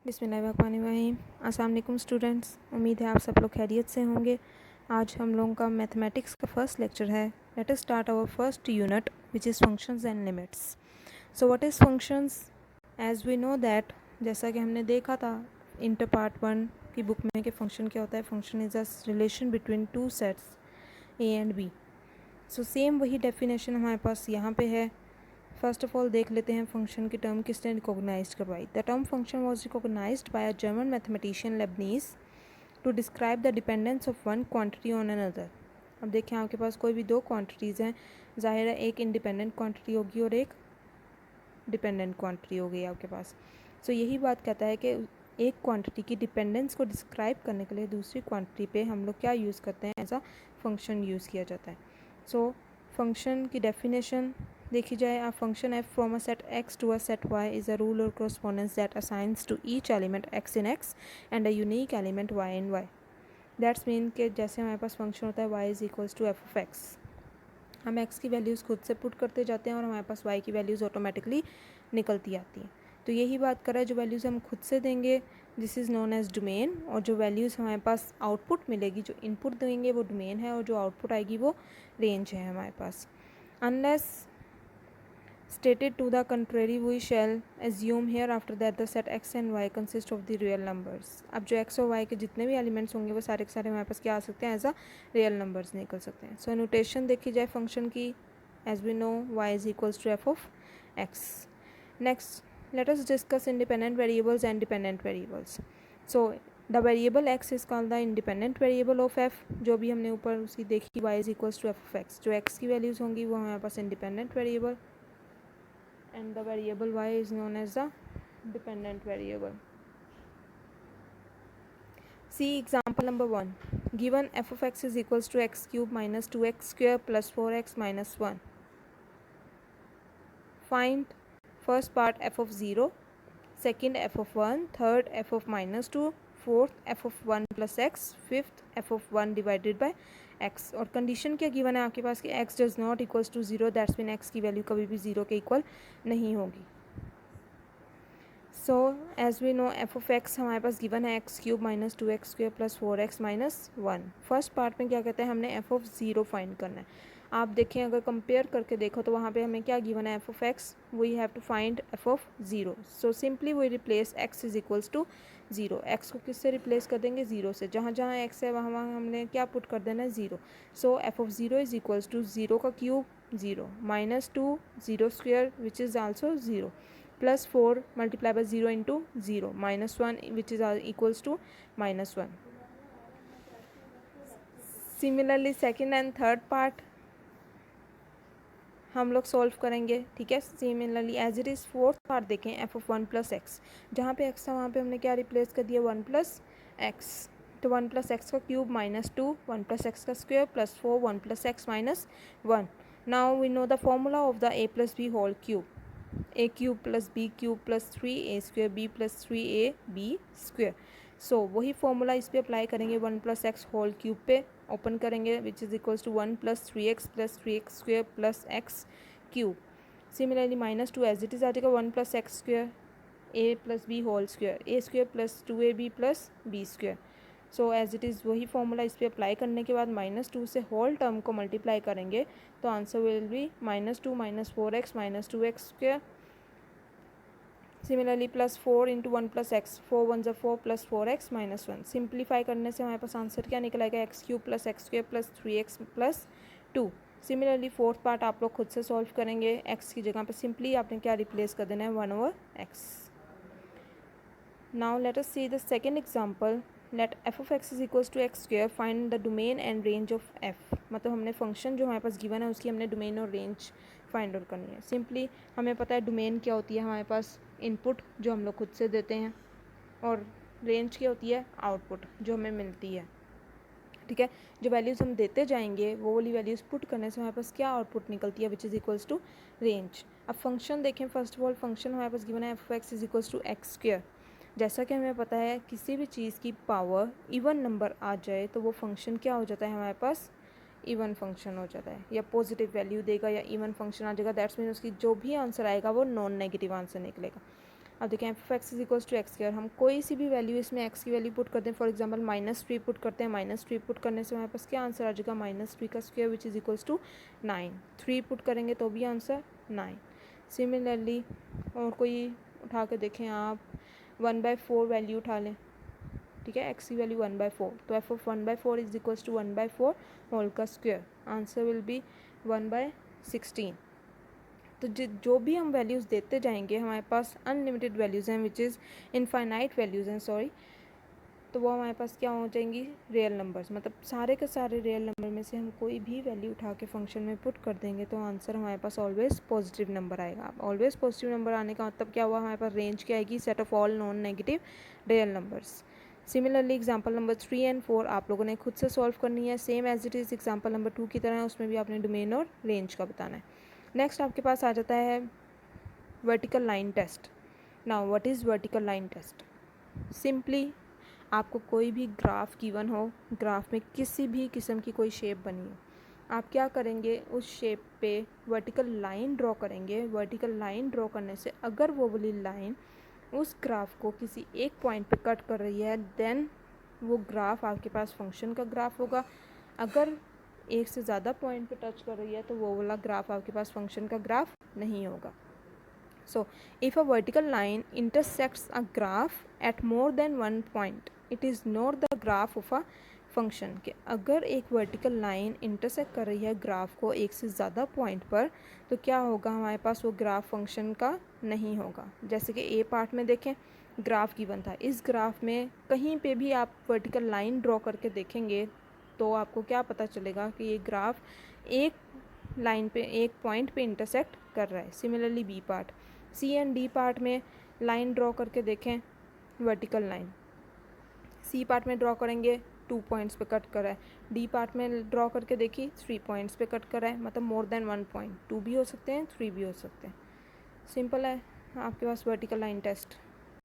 बिस्मिल्लाहिर्रहमानिर्रहीम। अस्सलाम वालेकुम स्टूडेंट्स, उम्मीद है आप सब लोग खैरियत से होंगे। आज हम लोगों का मैथमेटिक्स का फर्स्ट लेक्चर है। Let us start our first unit which is functions and limits. So what is functions? As we know that, जैसा कि हमने देखा था इंटर पार्ट 1 की बुक में कि फंक्शन क्या होता है। Function is a relation between two sets A and B. So same वही डेफिनेशन हमारे पास यहाँ पे है। फर्स्ट ऑफ ऑल देख लेते हैं फंक्शन की टर्म किसने रिकॉग्नाइज करवाई। The term function was recognised by a German mathematician Leibniz to describe the dependence of one quantity on another. अब देखें आपके पास कोई भी दो क्वांटिटीज़ हैं, जाहिर है एक इंडिपेंडेंट क्वांटिटी होगी और एक डिपेंडेंट क्वांटिटी होगी आपके पास। सो यही बात कहता है कि एक क्वांटिटी की डिपेंडेंस को डिस्क्राइब करने के लिए दूसरी क्वांटिटी पे हम लोग क्या यूज़ करते हैं, एज अ फंक्शन यूज़ किया जाता है। सो फंक्शन की डेफिनेशन देखी जाए, a function f from a set x to a set y is a rule or correspondence that assigns to each element x in x and a unique element y in y. That's mean कि जैसे हमारे पास function होता है y is equals to F of X, हम x की values खुद से put करते जाते हैं और हमारे पास y की वैल्यूज़ ऑटोमेटिकली निकलती आती हैं। तो यही बात कर रहा है, जो वैल्यूज़ हम खुद से देंगे this is known as domain, और जो वैल्यूज़ हमारे पास आउटपुट मिलेगी, जो इनपुट देंगे वो डोमेन है और जो आउटपुट आएगी वो रेंज है हमारे पास। Unless stated to the contrary we shall assume hereafter that the set x and y consist of the real numbers. अब जो x और y के जितने भी एलिमेंट्स होंगे वो सारे के सारे हमारे पास क्या आ सकते हैं, एज अ रियल नंबर्स निकल सकते हैं। सो नोटेशन देखी जाए फंक्शन की, as we know y is equals to F of x. Next let us discuss independent variables and dependent variables. So the variable x is called the independent variable of f. जो भी हमने ऊपर उसकी देखी y is equals to F of x, जो x की values होंगी वो हमारे पास independent variable and the variable y is known as the dependent variable. See example number 1. Given f of x is equals to x cube minus 2x square plus 4x minus 1. Find first part f of 0, second f of 1, third f of minus 2, fourth f of 1 plus x, fifth f of 1 divided by x. और condition क्या given है आपके पास कि x does not equals to 0, that's mean x की value कभी भी 0 के इक्वल नहीं होगी. So as we know F of X हमारे पास गिवन है X cube minus 2x square plus 4x minus 1. First part में क्या कहते हैं, हमने एफ ऑफ 0 फाइंड करना है. आप देखें अगर कंपेयर करके देखो तो वहाँ पे हमें क्या गिवन है, F of X, we have to find F of 0. So simply we replace X is equals to 0. X को किससे रिप्लेस कर देंगे, 0 से. जहाँ जहाँ एक्स है वहाँ वहाँ हमने क्या पुट कर देना है, 0. So F of 0 is equals to 0 का cube 0 minus 2 0 square which is also 0 plus 4 multiplied by 0 into 0 minus 1 which is equals to minus 1. Similarly second and third part हम लोग सॉल्व करेंगे, ठीक है. Similarly as it is fourth part देखें, F of 1 plus X, जहाँ पे x था वहाँ पे हमने क्या रिप्लेस कर दिया, 1 प्लस एक्स. तो 1 प्लस एक्स का क्यूब माइनस 2, 1 प्लस एक्स का square plus 4, 1 plus X minus 1. Now we know the formula of the A plus B whole cube. A cube plus B cube plus 3a square B plus 3a B square. So वही formula इस पर apply करेंगे, 1 plus X whole cube पे open करेंगे which is equals to 1 plus 3x square plus X cube. Similarly minus 2 as it is आ जाएगा 1 plus X square A plus B whole square, A square plus 2ab plus B square. So as it is वही formula इस पर apply करने के बाद minus 2 से whole term को मल्टीप्लाई करेंगे तो answer will B minus 2 minus 4x minus 2x square. Similarly plus 4 into 1 plus x, 4 1 4 plus 4x minus 1. Simplify करने से हमारे पास आंसर क्या निकल आएगा, x cube plus X square plus 3x plus 2. Similarly fourth part आप लोग खुद से सॉल्व करेंगे, एक्स की जगह पे सिंपली आपने क्या रिप्लेस कर देना है, 1/x. Now let us see the second example. Let F of X is equals to X square, find the domain and range of F. मतलब हमने फंक्शन जो हमारे पास गिवन है उसकी हमने डोमेन और रेंज फाइंड आउट करनी है. सिंपली हमें पता है डोमेन क्या होती है, हमारे पास इनपुट जो हम लोग खुद से देते हैं, और रेंज क्या होती है, आउटपुट जो हमें मिलती है, ठीक है. जो वैल्यूज़ हम देते जाएंगे वो वाली वैल्यूज़ पुट करने से हमारे पास क्या आउटपुट निकलती है, which is equals to range. अब फंक्शन देखें, फर्स्ट ऑफ ऑल फंक्शन हमारे पास गिवन है F of X is equals to X square. जैसा कि हमें पता है किसी भी चीज़ की पावर इवन नंबर आ जाए तो वो फंक्शन क्या हो जाता है हमारे पास, इवन फंक्शन हो जाता है, या पॉजिटिव वैल्यू देगा या इवन फंक्शन आ जाएगा. दैट्स मीन उसकी जो भी आंसर आएगा वो नॉन नेगेटिव आंसर निकलेगा. अब देखें F of X is equals to X square, हम कोई सी भी वैल्यू इसमें एक्स की वैल्यू पुट करते हैं, फॉर एग्जांपल -3 पुट करते हैं, -3 पुट करने से हमारे पास क्या आंसर आ जाएगा, -3 का square which is equals to 9। 3 put करेंगे तो भी आंसर 9। सिमिलरली और कोई उठा के देखें आप, 1/4 वैल्यू उठा लें, ठीक है, एक्स की वैल्यू 1/4, तो F of 1/4 is equals to 1/4 whole का स्क्वायर, आंसर विल बी 1/16। तो जो भी हम वैल्यूज़ देते जाएंगे, हमारे पास अनलिमिटेड वैल्यूज़ हैं विच इज़ इनफाइनाइट वैल्यूज़ हैं, सॉरी, तो वो हमारे पास क्या हो जाएंगी, रियल नंबर्स, मतलब सारे के सारे रियल नंबर में से हम कोई भी वैल्यू उठा के फंक्शन में पुट कर देंगे तो आंसर हमारे पास ऑलवेज पॉजिटिव नंबर आएगा। ऑलवेज पॉजिटिव नंबर आने का मतलब क्या हुआ, हमारे पास रेंज क्या आएगी, set of all non negative real numbers. Similarly example number 3 and 4 आप लोगों ने खुद से सॉल्व करनी है, same as it is example number 2 की तरह है, उसमें भी आपने डोमेन और रेंज का बताना है। नेक्स्ट आपके पास आ जाता है vertical line test. Now what is vertical line test? Simply आपको कोई भी ग्राफ गिवन हो, ग्राफ में किसी भी किस्म की कोई शेप बनी हो, आप क्या करेंगे, उस शेप पे वर्टिकल लाइन ड्रॉ करेंगे। वर्टिकल लाइन ड्रॉ करने से अगर वो वाली लाइन उस ग्राफ को किसी एक पॉइंट पे कट कर रही है, देन वो ग्राफ आपके पास फंक्शन का ग्राफ होगा। अगर एक से ज़्यादा पॉइंट पे टच कर रही है तो वो वाला ग्राफ आपके पास फंक्शन का ग्राफ नहीं होगा। So, if a vertical line intersects a graph at more than one point, it is not the graph of a function। कि अगर एक वर्टिकल लाइन इंटरसेक्ट कर रही है ग्राफ को एक से ज़्यादा पॉइंट पर, तो क्या होगा, हमारे पास वो ग्राफ फंक्शन का नहीं होगा। जैसे कि ए पार्ट में देखें, ग्राफ गिवन था, इस ग्राफ में कहीं पे भी आप वर्टिकल लाइन ड्रॉ करके देखेंगे तो आपको क्या पता चलेगा कि ये ग्राफ एक लाइन पे, एक पॉइंट पे इंटरसेक्ट कर रहा है। Similarly B part, C and D part में लाइन ड्रॉ करके देखें, वर्टिकल लाइन सी पार्ट में ड्रॉ करेंगे 2 पॉइंट्स पे कट कर रहा है, डी पार्ट में ड्रॉ करके देखिए 3 पॉइंट्स पे कट कर रहा है, मतलब मोर देन 1 पॉइंट, 2 भी हो सकते हैं 3 भी हो सकते हैं। सिंपल है आपके पास वर्टिकल लाइन टेस्ट।